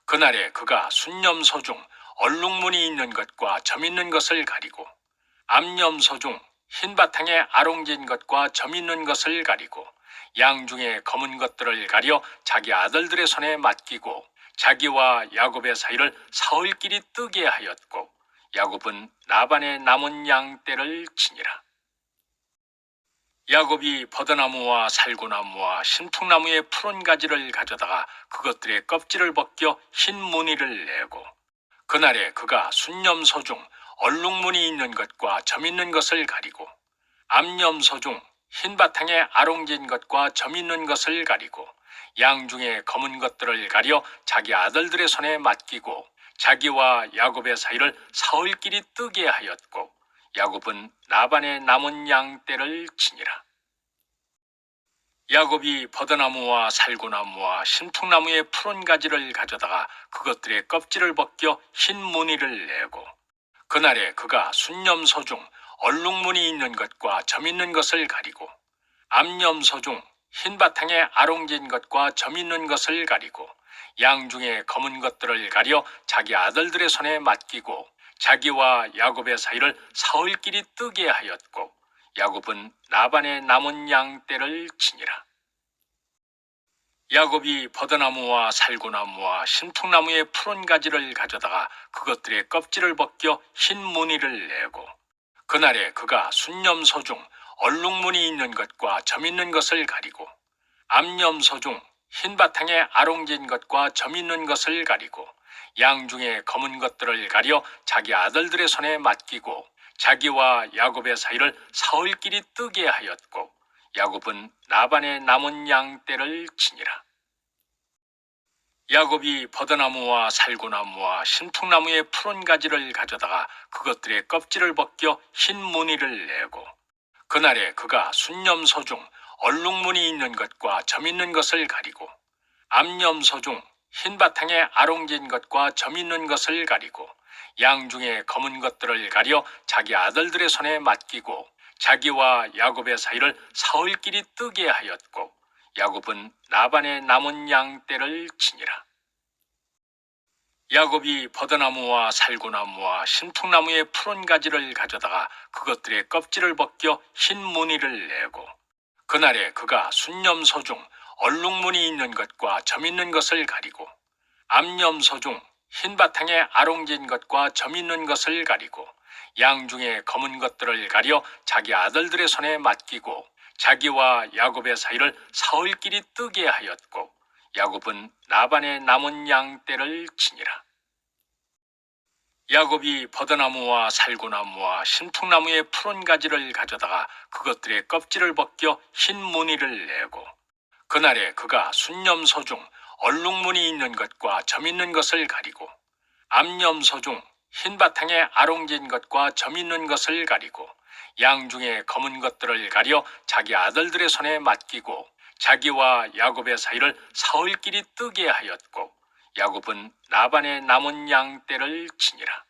그날에 그가 순념소 중 얼룩무늬 있는 것과 점 있는 것을 가리고 암염소 중 흰 바탕에 아롱진 것과 점 있는 것을 가리고 양 중에 검은 것들을 가려 자기 아들들의 손에 맡기고 자기와 야곱의 사이를 사흘길이 뜨게 하였고 야곱은 라반의 남은 양 떼를 치니라. 야곱이 버드나무와 살구나무와 신풍나무의 푸른 가지를 가져다가 그것들의 껍질을 벗겨 흰 무늬를 내고 그날에 그가 순념소 중 얼룩무늬 있는 것과 점 있는 것을 가리고 암염소 중 흰 바탕에 아롱진 것과 점 있는 것을 가리고 양 중에 검은 것들을 가려 자기 아들들의 손에 맡기고 자기와 야곱의 사이를 사흘길이 뜨게 하였고 야곱은 라반의 남은 양 떼를 치니라. 야곱이 버드나무와 살구나무와 신풍나무의 푸른 가지를 가져다가 그것들의 껍질을 벗겨 흰 무늬를 내고 그날에 그가 순념소 중 얼룩무늬 있는 것과 점 있는 것을 가리고 암염소 중 흰 바탕에 아롱진 것과 점 있는 것을 가리고 양 중에 검은 것들을 가려 자기 아들들의 손에 맡기고 자기와 야곱의 사이를 사흘길이 뜨게 하였고 야곱은 라반의 남은 양 떼를 치니라. 야곱이 버드나무와 살구나무와 신풍나무의 푸른 가지를 가져다가 그것들의 껍질을 벗겨 흰 무늬를 내고 그날에 그가 순념소 중 얼룩무늬 있는 것과 점 있는 것을 가리고 암염소 중 흰 바탕에 아롱진 것과 점 있는 것을 가리고 양 중에 검은 것들을 가려 자기 아들들의 손에 맡기고 자기와 야곱의 사이를 사흘길이 뜨게 하였고 야곱은 라반의 남은 양 떼를 치니라. 야곱이 버드나무와 살구나무와 신풍나무의 푸른 가지를 가져다가 그것들의 껍질을 벗겨 흰 무늬를 내고 그날에 그가 순념소 중 얼룩무늬 있는 것과 점 있는 것을 가리고 암염소 중 흰 바탕에 아롱진 것과 점 있는 것을 가리고 양 중에 검은 것들을 가려 자기 아들들의 손에 맡기고 자기와 야곱의 사이를 사흘길이 뜨게 하였고 야곱은 라반의 남은 양 떼를 치니라. 야곱이 버드나무와 살구나무와 신풍나무의 푸른 가지를 가져다가 그것들의 껍질을 벗겨 흰 무늬를 내고 그날에 그가 순념소 중 얼룩무늬 있는 것과 점 있는 것을 가리고 암염소 중 흰 바탕에 아롱진 것과 점 있는 것을 가리고 양 중에 검은 것들을 가려 자기 아들들의 손에 맡기고 자기와 야곱의 사이를 사흘길이 뜨게 하였고 야곱은 라반의 남은 양 떼를 치니라. 야곱이 버드나무와 살구나무와 신풍나무의 푸른 가지를 가져다가 그것들의 껍질을 벗겨 흰 무늬를 내고 그날에 그가 순념소 중 얼룩무늬 있는 것과 점 있는 것을 가리고 암염소 중 흰 바탕에 아롱진 것과 점 있는 것을 가리고 양 중에 검은 것들을 가려 자기 아들들의 손에 맡기고 자기와 야곱의 사이를 사흘길이 뜨게 하였고 야곱은 라반의 남은 양 떼를 치니라.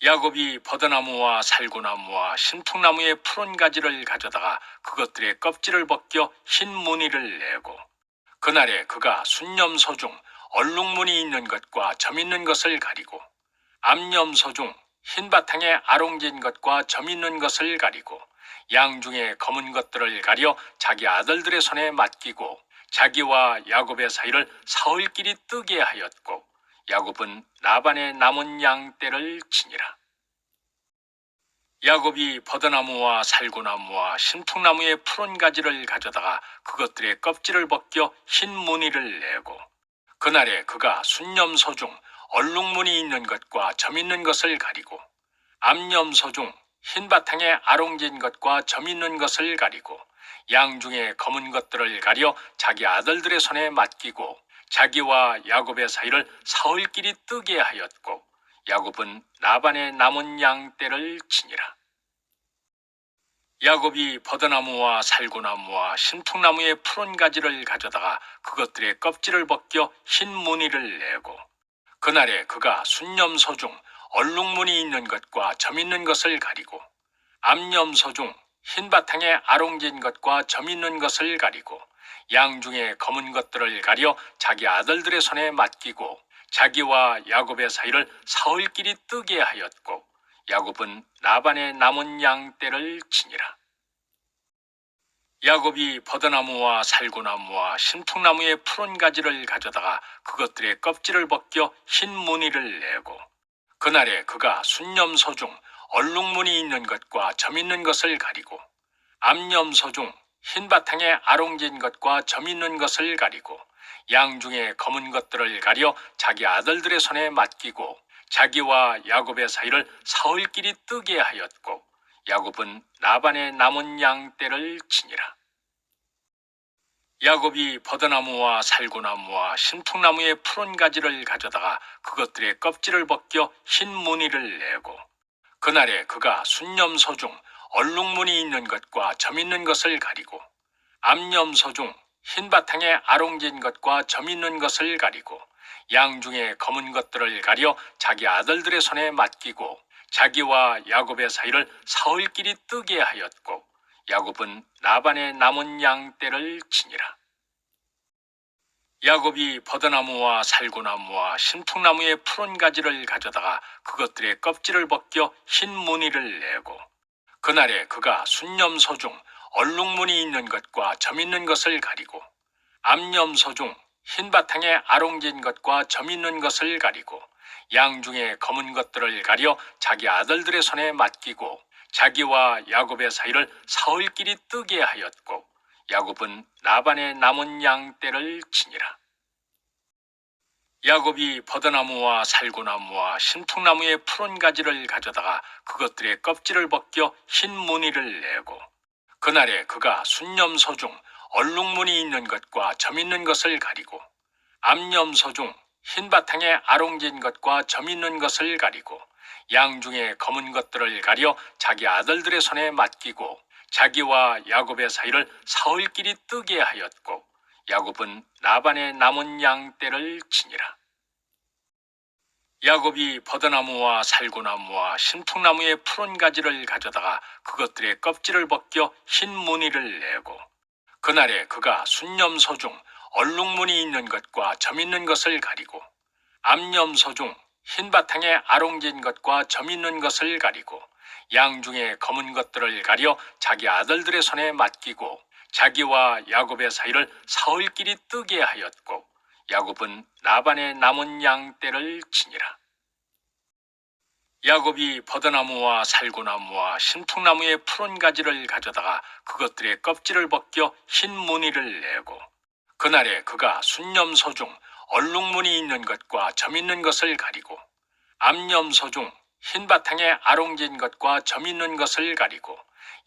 야곱이 버드나무와 살구나무와 신풍나무의 푸른 가지를 가져다가 그것들의 껍질을 벗겨 흰 무늬를 내고 그날에 그가 순념소 중 얼룩무늬 있는 것과 점 있는 것을 가리고 암염소 중 흰 바탕에 아롱진 것과 점 있는 것을 가리고 양 중에 검은 것들을 가려 자기 아들들의 손에 맡기고 자기와 야곱의 사이를 사흘길이 뜨게 하였고 야곱은 라반의 남은 양 떼를 치니라. 야곱이 버드나무와 살구나무와 신풍나무의 푸른 가지를 가져다가 그것들의 껍질을 벗겨 흰 무늬를 내고 그날에 그가 순념소 중 얼룩무늬 있는 것과 점 있는 것을 가리고 암염소 중 흰 바탕에 아롱진 것과 점 있는 것을 가리고 양 중에 검은 것들을 가려 자기 아들들의 손에 맡기고 자기와 야곱의 사이를 사흘길이 뜨게 하였고 야곱은 라반의 남은 양 떼를 치니라. 야곱이 버드나무와 살구나무와 신풍나무의 푸른 가지를 가져다가 그것들의 껍질을 벗겨 흰 무늬를 내고 그날에 그가 순념소 중 얼룩무늬 있는 것과 점 있는 것을 가리고 암염소 중 흰 바탕에 아롱진 것과 점 있는 것을 가리고 양 중에 검은 것들을 가려 자기 아들들의 손에 맡기고 자기와 야곱의 사이를 사흘길이 뜨게 하였고 야곱은 라반의 남은 양 떼를 치니라. 야곱이 버드나무와 살구나무와 신풍나무의 푸른 가지를 가져다가 그것들의 껍질을 벗겨 흰 무늬를 내고 그날에 그가 순념소 중 얼룩무늬 있는 것과 점 있는 것을 가리고 암염소 중 흰 바탕에 아롱진 것과 점 있는 것을 가리고 양 중에 검은 것들을 가려 자기 아들들의 손에 맡기고 자기와 야곱의 사이를 사흘길이 뜨게 하였고 야곱은 라반의 남은 양 떼를 치니라. 야곱이 버드나무와 살구나무와 신풍나무의 푸른 가지를 가져다가 그것들의 껍질을 벗겨 흰 무늬를 내고 그날에 그가 순념소 중 얼룩무늬 있는 것과 점 있는 것을 가리고 암염소 중 흰 바탕에 아롱진 것과 점 있는 것을 가리고 양 중에 검은 것들을 가려 자기 아들들의 손에 맡기고 자기와 야곱의 사이를 사흘길이 뜨게 하였고 야곱은 라반의 남은 양 떼를 치니라. 야곱이 버드나무와 살구나무와 신풍나무의 푸른 가지를 가져다가 그것들의 껍질을 벗겨 흰 무늬를 내고 그날에 그가 순념소 중 얼룩무늬 있는 것과 점 있는 것을 가리고 암염소 중 흰 바탕에 아롱진 것과 점 있는 것을 가리고 양 중에 검은 것들을 가려 자기 아들들의 손에 맡기고 자기와 야곱의 사이를 사흘길이 뜨게 하였고 야곱은 라반의 남은 양 떼를 치니라. 야곱이 버드나무와 살구나무와 신풍나무의 푸른 가지를 가져다가 그것들의 껍질을 벗겨 흰 무늬를 내고 그날에 그가 순념소 중 얼룩무늬 있는 것과 점 있는 것을 가리고 암염소 중 흰 바탕에 아롱진 것과 점 있는 것을 가리고 양 중에 검은 것들을 가려 자기 아들들의 손에 맡기고 자기와 야곱의 사이를 사흘길이 뜨게 하였고 야곱은 라반의 남은 양 떼를 치니라. 야곱이 버드나무와 살구나무와 신풍나무의 푸른 가지를 가져다가 그것들의 껍질을 벗겨 흰 무늬를 내고 그날에 그가 순념소 중 얼룩무늬 있는 것과 점 있는 것을 가리고 암염소 중 흰 바탕에 아롱진 것과 점 있는 것을 가리고 양 중에 검은 것들을 가려 자기 아들들의 손에 맡기고 자기와 야곱의 사이를 사흘길이 뜨게 하였고 야곱은 라반의 남은 양 떼를 치니라. 야곱이 버드나무와 살구나무와 신풍나무의 푸른 가지를 가져다가 그것들의 껍질을 벗겨 흰 무늬를 내고 그날에 그가 순념소 중 얼룩무늬 있는 것과 점 있는 것을 가리고 암염소 중 흰 바탕에 아롱진 것과 점 있는 것을 가리고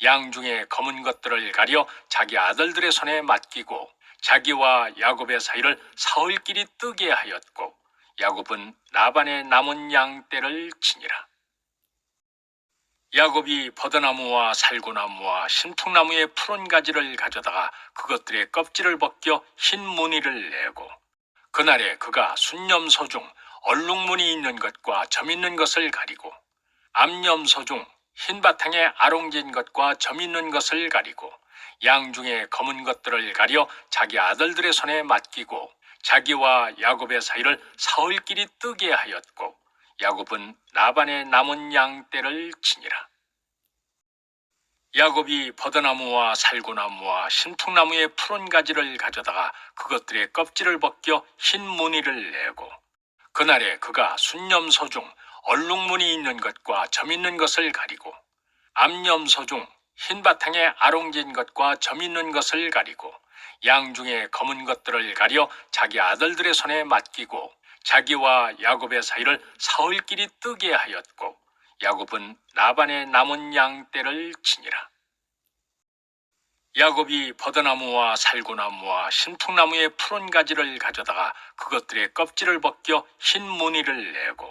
양 중에 검은 것들을 가려 자기 아들들의 손에 맡기고 자기와 야곱의 사이를 사흘길이 뜨게 하였고 야곱은 라반의 남은 양 떼를 치니라. 야곱이 버드나무와 살구나무와 신풍나무의 푸른 가지를 가져다가 그것들의 껍질을 벗겨 흰 무늬를 내고 그날에 그가 순념소 중 얼룩무늬 있는 것과 점 있는 것을 가리고 암염소 중 흰 바탕에 아롱진 것과 점 있는 것을 가리고 양 중에 검은 것들을 가려 자기 아들들의 손에 맡기고 자기와 야곱의 사이를 사흘길이 뜨게 하였고 야곱은 라반의 남은 양 떼를 치니라. 야곱이 버드나무와 살구나무와 신풍나무의 푸른 가지를 가져다가 그것들의 껍질을 벗겨 흰 무늬를 내고 그날에 그가 순념소 중 얼룩무늬 있는 것과 점 있는 것을 가리고 암염소 중 흰 바탕에 아롱진 것과 점 있는 것을 가리고 양 중에 검은 것들을 가려 자기 아들들의 손에 맡기고 자기와 야곱의 사이를 사흘길이 뜨게 하였고 야곱은 라반의 남은 양 떼를 치니라. 야곱이 버드나무와 살구나무와 신풍나무의 푸른 가지를 가져다가 그것들의 껍질을 벗겨 흰 무늬를 내고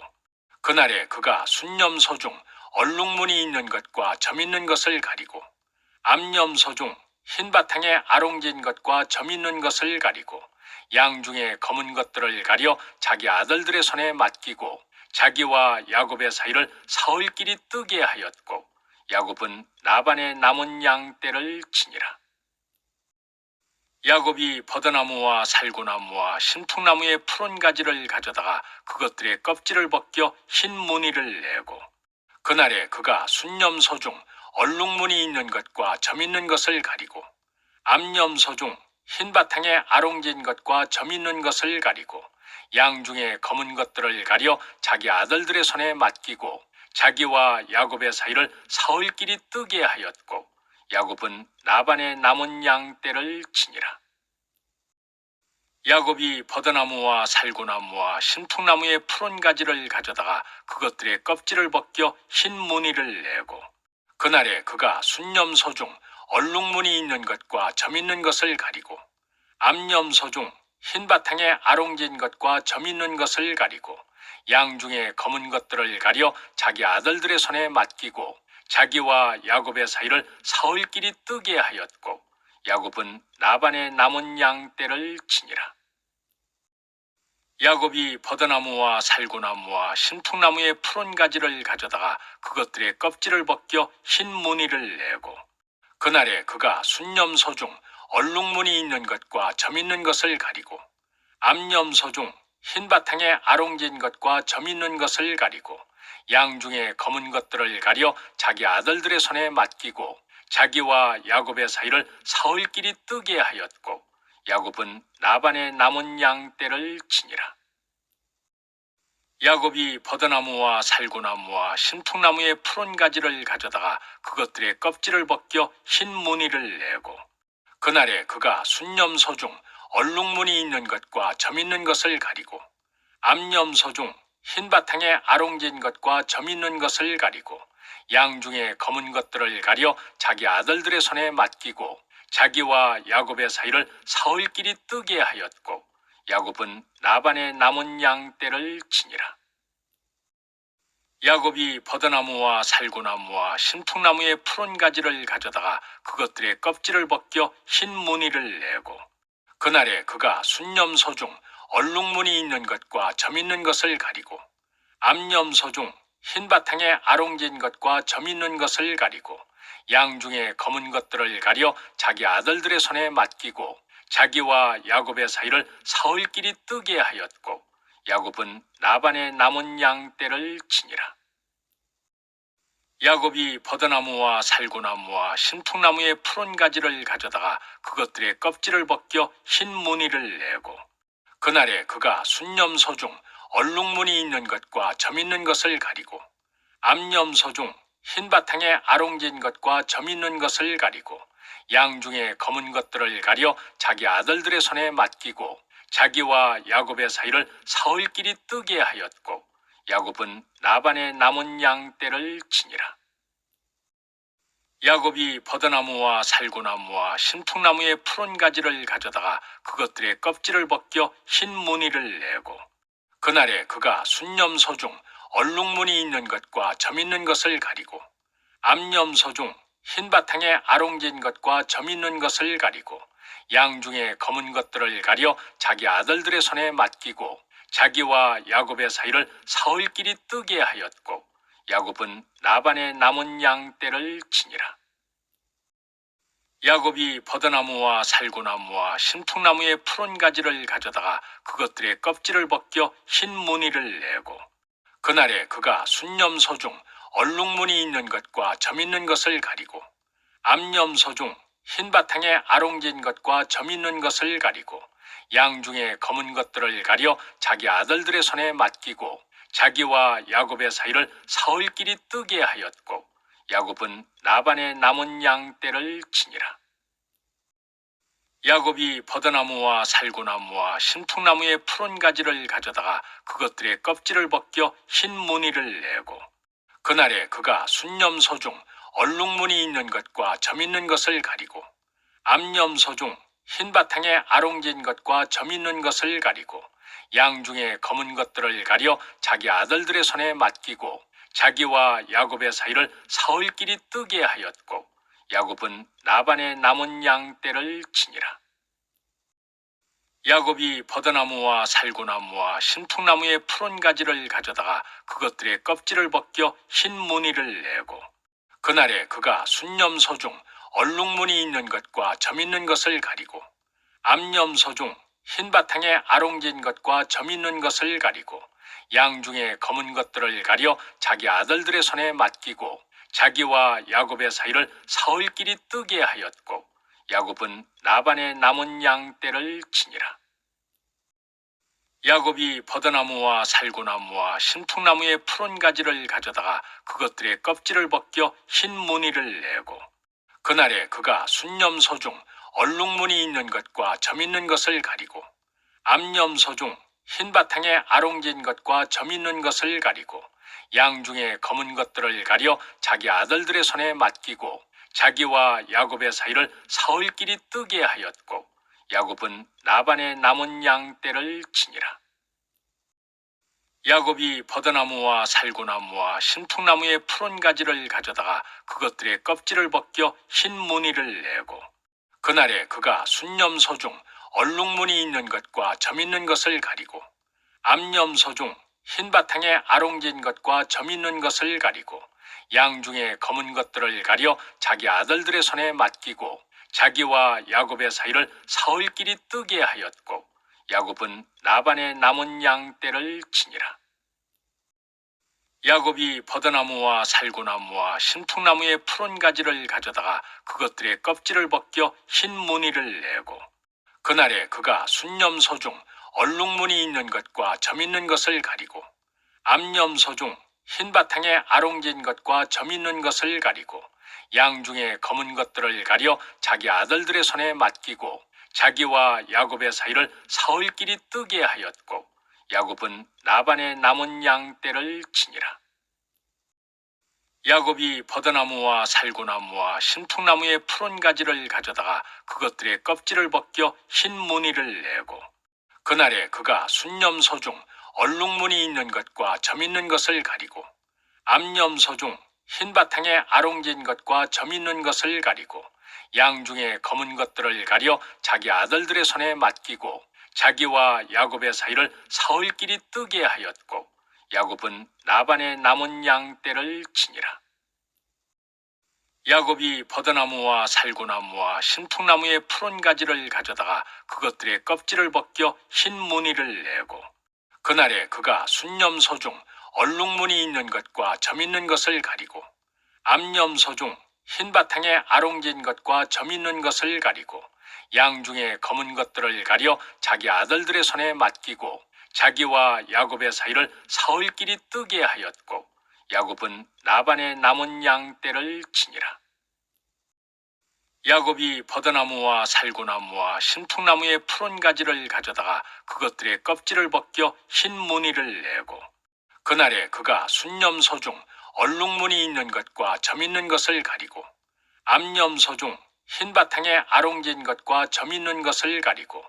그날에 그가 순념소 중 얼룩무늬 있는 것과 점 있는 것을 가리고 암염소 중 흰 바탕에 아롱진 것과 점 있는 것을 가리고 양 중에 검은 것들을 가려 자기 아들들의 손에 맡기고 자기와 야곱의 사이를 사흘길이 뜨게 하였고 야곱은 라반의 남은 양 떼를 치니라. 야곱이 버드나무와 살구나무와 신풍나무의 푸른 가지를 가져다가 그것들의 껍질을 벗겨 흰 무늬를 내고 그날에 그가 순념소 중 얼룩무늬 있는 것과 점 있는 것을 가리고 암염소 중 흰 바탕에 아롱진 것과 점 있는 것을 가리고 양 중에 검은 것들을 가려 자기 아들들의 손에 맡기고 자기와 야곱의 사이를 사흘길이 뜨게 하였고 야곱은 라반의 남은 양 떼를 치니라. 야곱이 버드나무와 살구나무와 신풍나무의 푸른 가지를 가져다가 그것들의 껍질을 벗겨 흰 무늬를 내고 그날에 그가 순념소 중 얼룩무늬 있는 것과 점 있는 것을 가리고 암염소 중 흰 바탕에 아롱진 것과 점 있는 것을 가리고 양 중에 검은 것들을 가려 자기 아들들의 손에 맡기고 자기와 야곱의 사이를 사흘길이 뜨게 하였고 야곱은 라반의 남은 양 떼를 치니라. 야곱이 버드나무와 살구나무와 신풍나무의 푸른 가지를 가져다가 그것들의 껍질을 벗겨 흰 무늬를 내고 그날에 그가 순념소 중 얼룩무늬 있는 것과 점 있는 것을 가리고 암염소 중 흰 바탕에 아롱진 것과 점 있는 것을 가리고 양 중에 검은 것들을 가려 자기 아들들의 손에 맡기고 자기와 야곱의 사이를 사흘길이 뜨게 하였고 야곱은 라반의 남은 양 떼를 치니라. 야곱이 버드나무와 살구나무와 신풍나무의 푸른 가지를 가져다가 그것들의 껍질을 벗겨 흰 무늬를 내고 그날에 그가 순념소 중 얼룩무늬 있는 것과 점 있는 것을 가리고 암염소 중 흰 바탕에 아롱진 것과 점 있는 것을 가리고 양 중에 검은 것들을 가려 자기 아들들의 손에 맡기고 자기와 야곱의 사이를 사흘길이 뜨게 하였고 야곱은 라반의 남은 양 떼를 치니라. 야곱이 버드나무와 살구나무와 신풍나무의 푸른 가지를 가져다가 그것들의 껍질을 벗겨 흰 무늬를 내고 그날에 그가 순념소 중 얼룩무늬 있는 것과 점 있는 것을 가리고 암염소 중 흰 바탕에 아롱진 것과 점 있는 것을 가리고 양 중에 검은 것들을 가려 자기 아들들의 손에 맡기고 자기와 야곱의 사이를 사흘길이 뜨게 하였고 야곱은 라반의 남은 양 떼를 치니라. 야곱이 버드나무와 살구나무와 신풍나무의 푸른 가지를 가져다가 그것들의 껍질을 벗겨 흰 무늬를 내고 그날에 그가 순념소 중 얼룩무늬 있는 것과 점 있는 것을 가리고 암염소 중 흰 바탕에 아롱진 것과 점 있는 것을 가리고 양 중에 검은 것들을 가려 자기 아들들의 손에 맡기고 자기와 야곱의 사이를 사흘길이 뜨게 하였고 야곱은 라반의 남은 양 떼를 치니라. 야곱이 버드나무와 살구나무와 신풍나무의 푸른 가지를 가져다가 그것들의 껍질을 벗겨 흰 무늬를 내고 그날에 그가 순념소 중 얼룩무늬 있는 것과 점 있는 것을 가리고 암염소 중 흰 바탕에 아롱진 것과 점 있는 것을 가리고 양 중에 검은 것들을 가려 자기 아들들의 손에 맡기고 자기와 야곱의 사이를 사흘길이 뜨게 하였고 야곱은 라반의 남은 양 떼를 치니라. 야곱이 버드나무와 살구나무와 신풍나무의 푸른 가지를 가져다가 그것들의 껍질을 벗겨 흰 무늬를 내고 그날에 그가 순념소 중 얼룩무늬 있는 것과 점 있는 것을 가리고 암염소 중 흰 바탕에 아롱진 것과 점 있는 것을 가리고 양 중에 검은 것들을 가려 자기 아들들의 손에 맡기고 자기와 야곱의 사이를 사흘길이 뜨게 하였고 야곱은 라반의 남은 양 떼를 치니라. 야곱이 버드나무와 살구나무와 신풍나무의 푸른 가지를 가져다가 그것들의 껍질을 벗겨 흰 무늬를 내고 그날에 그가 순념소 중 얼룩무늬 있는 것과 점 있는 것을 가리고 암염소 중 흰 바탕에 아롱진 것과 점 있는 것을 가리고 양 중에 검은 것들을 가려 자기 아들들의 손에 맡기고 자기와 야곱의 사이를 사흘길이 뜨게 하였고 야곱은 라반의 남은 양 떼를 치니라. 야곱이 버드나무와 살구나무와 신풍나무의 푸른 가지를 가져다가 그것들의 껍질을 벗겨 흰 무늬를 내고 그날에 그가 순념소 중 얼룩무늬 있는 것과 점 있는 것을 가리고 암염소 중 흰 바탕에 아롱진 것과 점 있는 것을 가리고 양 중에 검은 것들을 가려 자기 아들들의 손에 맡기고 자기와 야곱의 사이를 사흘길이 뜨게 하였고 야곱은 라반의 남은 양 떼를 치니라. 야곱이 버드나무와 살구나무와 신풍나무의 푸른 가지를 가져다가 그것들의 껍질을 벗겨 흰 무늬를 내고 그날에 그가 순염소 중 얼룩무늬 있는 것과 점 있는 것을 가리고 암염소 중 흰 바탕에 아롱진 것과 점 있는 것을 가리고 양 중에 검은 것들을 가려 자기 아들들의 손에 맡기고 자기와 야곱의 사이를 사흘길이 뜨게 하였고 야곱은 라반의 남은 양 떼를 치니라. 야곱이 버드나무와 살구나무와 신풍나무의 푸른 가지를 가져다가 그것들의 껍질을 벗겨 흰 무늬를 내고 그날에 그가 순염소 중 얼룩무늬 있는 것과 점 있는 것을 가리고 암염소 중 흰 바탕에 아롱진 것과 점 있는 것을 가리고 양 중에 검은 것들을 가려 자기 아들들의 손에 맡기고 자기와 야곱의 사이를 사흘길이 뜨게 하였고 야곱은 라반의 남은 양 떼를 치니라. 야곱이 버드나무와 살구나무와 신풍나무의 푸른 가지를 가져다가 그것들의 껍질을 벗겨 흰 무늬를 내고 그날에 그가 순염소 중 얼룩무늬 있는 것과 점 있는 것을 가리고 암염소 중 흰 바탕에 아롱진 것과 점 있는 것을 가리고 양 중에 검은 것들을 가려 자기 아들들의 손에 맡기고 자기와 야곱의 사이를 사흘길이 뜨게 하였고 야곱은 라반의 남은 양 떼를 치니라. 야곱이 버드나무와 살구나무와 신풍나무의 푸른 가지를 가져다가 그것들의 껍질을 벗겨 흰 무늬를 내고 그날에 그가 순염소 중 얼룩무늬 있는 것과 점 있는 것을 가리고 암염소 중 흰 바탕에 아롱진 것과 점 있는 것을 가리고 양 중에 검은 것들을 가려 자기 아들들의 손에 맡기고 자기와 야곱의 사이를 사흘길이 뜨게 하였고 야곱은 라반의 남은 양 떼를 치니라. 야곱이 버드나무와 살구나무와 신풍나무의 푸른 가지를 가져다가 그것들의 껍질을 벗겨 흰 무늬를 내고 그날에 그가 순염소 중 얼룩무늬 있는 것과 점 있는 것을 가리고 암염소 중 흰 바탕에 아롱진 것과 점 있는 것을 가리고 양 중에 검은 것들을 가려 자기 아들들의 손에 맡기고 자기와 야곱의 사이를 사흘길이 뜨게 하였고 야곱은 라반의 남은 양 떼를 치니라. 야곱이 버드나무와 살구나무와 신풍나무의 푸른 가지를 가져다가 그것들의 껍질을 벗겨 흰 무늬를 내고 그날에 그가 순염소 중 얼룩무늬 있는 것과 점 있는 것을 가리고 암염소 중 흰 바탕에 아롱진 것과 점 있는 것을 가리고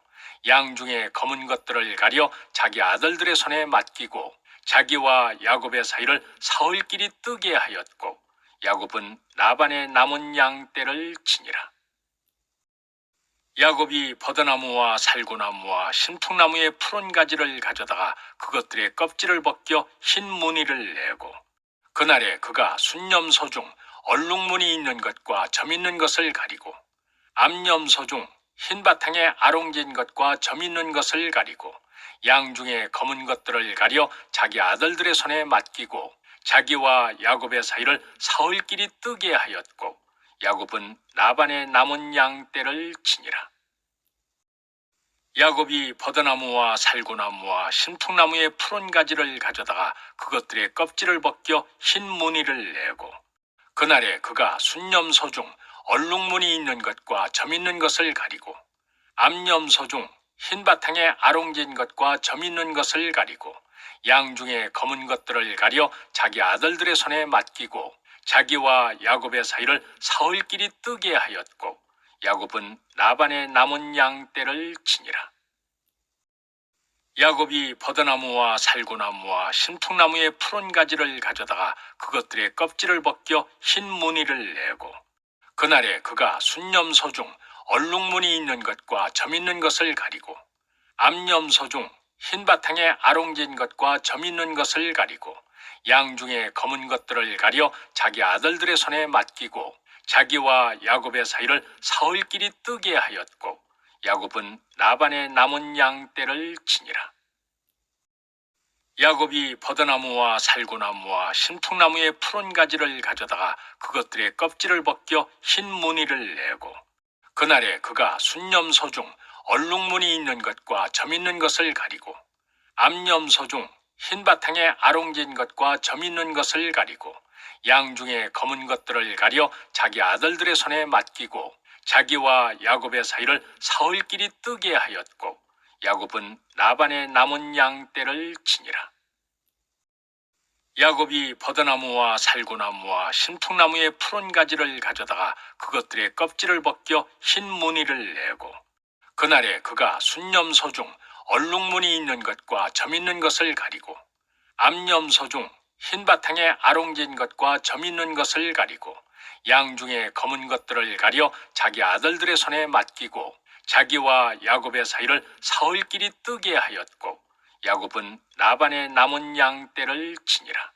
양 중에 검은 것들을 가려 자기 아들들의 손에 맡기고 자기와 야곱의 사이를 사흘길이 뜨게 하였고 야곱은 라반의 남은 양 떼를 치니라. 야곱이 버드나무와 살구나무와 신풍나무의 푸른 가지를 가져다가 그것들의 껍질을 벗겨 흰 무늬를 내고 그날에 그가 순염소 중 얼룩무늬 있는 것과 점 있는 것을 가리고 암염소 중 흰 바탕에 아롱진 것과 점 있는 것을 가리고 양 중에 검은 것들을 가려 자기 아들들의 손에 맡기고 자기와 야곱의 사이를 사흘길이 뜨게 하였고 야곱은 라반의 남은 양 떼를 치니라. 야곱이 버드나무와 살구나무와 신풍나무의 푸른 가지를 가져다가 그것들의 껍질을 벗겨 흰 무늬를 내고 그날에 그가 순염소 중 얼룩무늬 있는 것과 점 있는 것을 가리고 암염소 중 흰 바탕에 아롱진 것과 점 있는 것을 가리고 양 중에 검은 것들을 가려 자기 아들들의 손에 맡기고 자기와 야곱의 사이를 사흘길이 뜨게 하였고 야곱은 라반의 남은 양 떼를 치니라. 야곱이 버드나무와 살구나무와 신풍나무의 푸른 가지를 가져다가 그것들의 껍질을 벗겨 흰 무늬를 내고 그날에 그가 순염소 중 얼룩무늬 있는 것과 점 있는 것을 가리고 암염소 중 흰 바탕에 아롱진 것과 점 있는 것을 가리고 양 중에 검은 것들을 가려 자기 아들들의 손에 맡기고 자기와 야곱의 사이를 사흘길이 뜨게 하였고 야곱은 라반의 남은 양 떼를 치니라. 야곱이 버드나무와 살구나무와 신풍나무의 푸른 가지를 가져다가 그것들의 껍질을 벗겨 흰 무늬를 내고, 그날에 그가 순념소 중 얼룩무늬 있는 것과 점 있는 것을 가리고, 암염소 중 흰 바탕에 아롱진 것과 점 있는 것을 가리고, 양 중에 검은 것들을 가려 자기 아들들의 손에 맡기고, 자기와 야곱의 사이를 사흘길이 뜨게 하였고, 야곱은 라반의 남은 양 떼를 치니라. 야곱이 버드나무와 살구나무와 신풍나무의 푸른 가지를 가져다가 그것들의 껍질을 벗겨 흰 무늬를 내고, 그날에 그가 순념소 중 얼룩무늬 있는 것과 점 있는 것을 가리고, 암염소 중 흰 바탕에 아롱진 것과 점 있는 것을 가리고, 양 중에 검은 것들을 가려 자기 아들들의 손에 맡기고, 자기와 야곱의 사이를 사흘길이 뜨게 하였고, 야곱은 라반의 남은 양 떼를 치니라.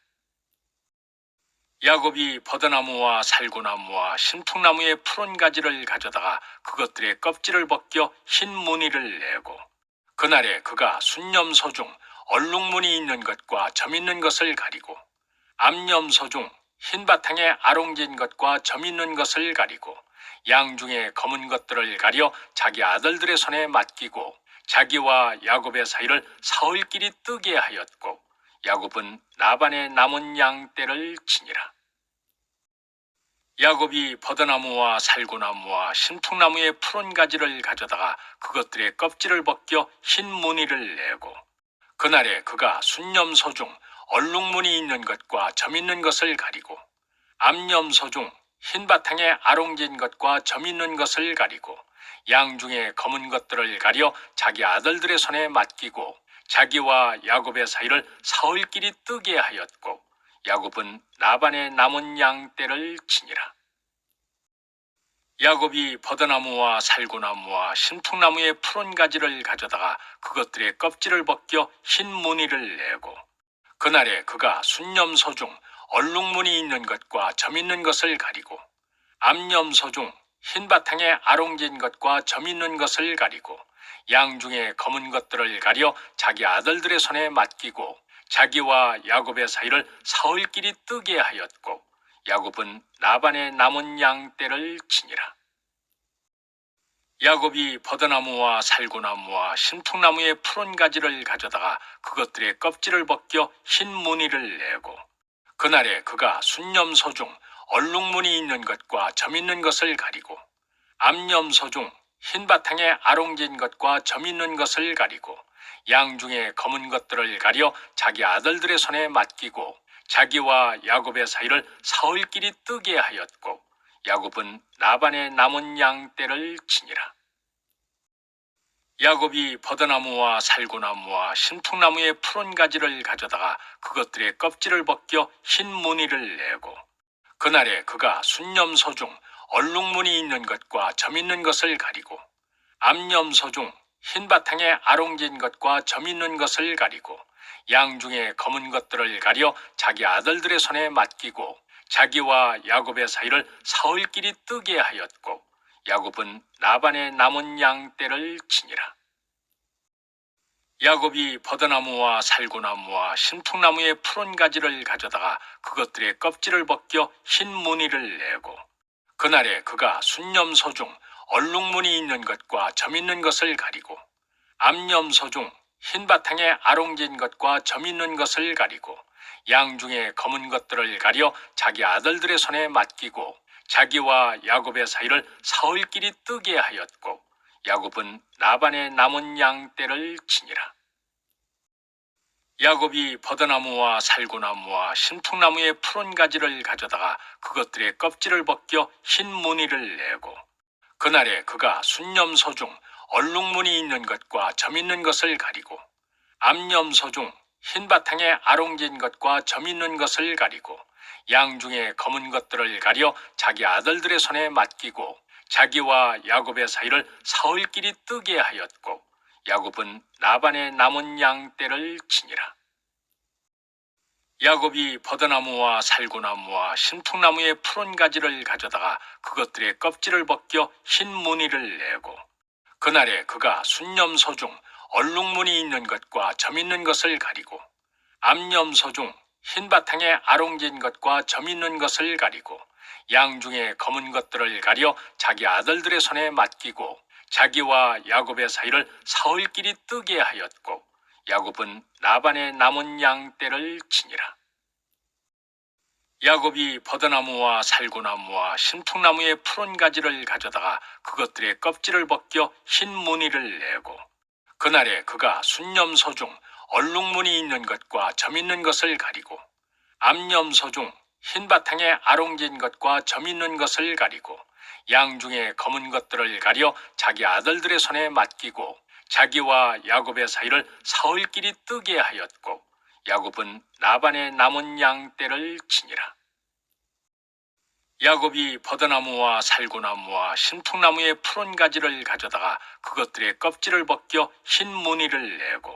야곱이 버드나무와 살구나무와 신풍나무의 푸른 가지를 가져다가 그것들의 껍질을 벗겨 흰 무늬를 내고, 그날에 그가 순념소 중 얼룩무늬 있는 것과 점 있는 것을 가리고, 암염소 중 흰 바탕에 아롱진 것과 점 있는 것을 가리고, 양 중에 검은 것들을 가려 자기 아들들의 손에 맡기고, 자기와 야곱의 사이를 사흘길이 뜨게 하였고, 야곱은 라반의 남은 양 떼를 치니라. 야곱이 버드나무와 살구나무와 신풍나무의 푸른 가지를 가져다가 그것들의 껍질을 벗겨 흰 무늬를 내고, 그날에 그가 순념소 중 얼룩무늬 있는 것과 점 있는 것을 가리고, 암염소 중 흰 바탕에 아롱진 것과 점 있는 것을 가리고, 양 중에 검은 것들을 가려 자기 아들들의 손에 맡기고, 자기와 야곱의 사이를 사흘길이 뜨게 하였고, 야곱은 라반의 남은 양 떼를 치니라. 야곱이 버드나무와 살구나무와 신풍나무의 푸른 가지를 가져다가 그것들의 껍질을 벗겨 흰 무늬를 내고, 그날에 그가 순념소 중 얼룩무늬 있는 것과 점 있는 것을 가리고, 암염소 중 흰 바탕에 아롱진 것과 점 있는 것을 가리고, 양 중에 검은 것들을 가려 자기 아들들의 손에 맡기고, 자기와 야곱의 사이를 사흘길이 뜨게 하였고, 야곱은 라반의 남은 양 떼를 치니라. 야곱이 버드나무와 살구나무와 신풍나무의 푸른 가지를 가져다가 그것들의 껍질을 벗겨 흰 무늬를 내고, 그날에 그가 순념소 중 얼룩무늬 있는 것과 점 있는 것을 가리고, 암염소 중 흰 바탕에 아롱진 것과 점 있는 것을 가리고, 양 중에 검은 것들을 가려 자기 아들들의 손에 맡기고, 자기와 야곱의 사이를 사흘길이 뜨게 하였고, 야곱은 라반의 남은 양 떼를 치니라. 야곱이 버드나무와 살구나무와 신풍나무의 푸른 가지를 가져다가 그것들의 껍질을 벗겨 흰 무늬를 내고, 그날에 그가 순념소 중 얼룩무늬 있는 것과 점 있는 것을 가리고, 암염소 중 흰 바탕에 아롱진 것과 점 있는 것을 가리고, 양 중에 검은 것들을 가려 자기 아들들의 손에 맡기고, 자기와 야곱의 사이를 사흘길이 뜨게 하였고, 야곱은 라반의 남은 양 떼를 치니라. 야곱이 버드나무와 살구나무와 신풍나무의 푸른 가지를 가져다가 그것들의 껍질을 벗겨 흰 무늬를 내고, 그날에 그가 순념소 중 얼룩무늬 있는 것과 점 있는 것을 가리고, 암염소 중 흰 바탕에 아롱진 것과 점 있는 것을 가리고, 양 중에 검은 것들을 가려 자기 아들들의 손에 맡기고, 자기와 야곱의 사이를 사흘길이 뜨게 하였고, 야곱은 라반의 남은 양 떼를 치니라. 야곱이 버드나무와 살구나무와 신풍나무의 푸른 가지를 가져다가 그것들의 껍질을 벗겨 흰 무늬를 내고, 그날에 그가 순념소 중 얼룩무늬 있는 것과 점 있는 것을 가리고, 암염소 중 흰 바탕에 아롱진 것과 점 있는 것을 가리고, 양 중에 검은 것들을 가려 자기 아들들의 손에 맡기고, 자기와 야곱의 사이를 사흘길이 뜨게 하였고, 야곱은 라반의 남은 양 떼를 치니라. 야곱이 버드나무와 살구나무와 신풍나무의 푸른 가지를 가져다가 그것들의 껍질을 벗겨 흰 무늬를 내고, 그날에 그가 순념소 중 얼룩무늬 있는 것과 점 있는 것을 가리고 암염소 중 흰 바탕에 아롱진 것과 점 있는 것을 가리고 양 중에 검은 것들을 가려 자기 아들들의 손에 맡기고 자기와 야곱의 사이를 사흘길이 뜨게 하였고 야곱은 라반의 남은 양 떼를 치니라. 야곱이 버드나무와 살구나무와 신풍나무의 푸른 가지를 가져다가 그것들의 껍질을 벗겨 흰 무늬를 내고 그날에 그가 순념소 중 얼룩무늬 있는 것과 점 있는 것을 가리고 암염소 중 흰 바탕에 아롱진 것과 점 있는 것을 가리고 양 중에 검은 것들을 가려 자기 아들들의 손에 맡기고 자기와 야곱의 사이를 사흘길이 뜨게 하였고 야곱은 라반의 남은 양 떼를 치니라. 야곱이 버드나무와 살구나무와 신풍나무의 푸른 가지를 가져다가 그것들의 껍질을 벗겨 흰 무늬를 내고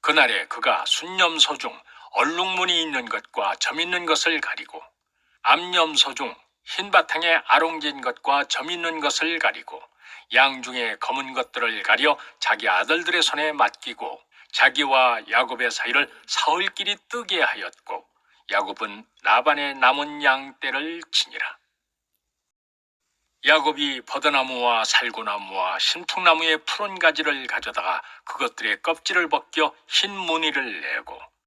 그날에 그가 순념소 중 얼룩무늬 있는 것과 점 있는 것을 가리고 암염소 중 흰 바탕에 아롱진 것과 점 있는 것을 가리고 양 중에 검은 것들을 가려 자기 아들들의 손에 맡기고 자기와 야곱의 사이를 사흘길이 뜨게 하였고 야곱은 라반의 남은 양 떼를 치니라. 야곱이 버드나무와 살구나무와 신풍나무의 푸른 가지를 가져다가 그것들의 껍질을 벗겨 흰 무늬를 내고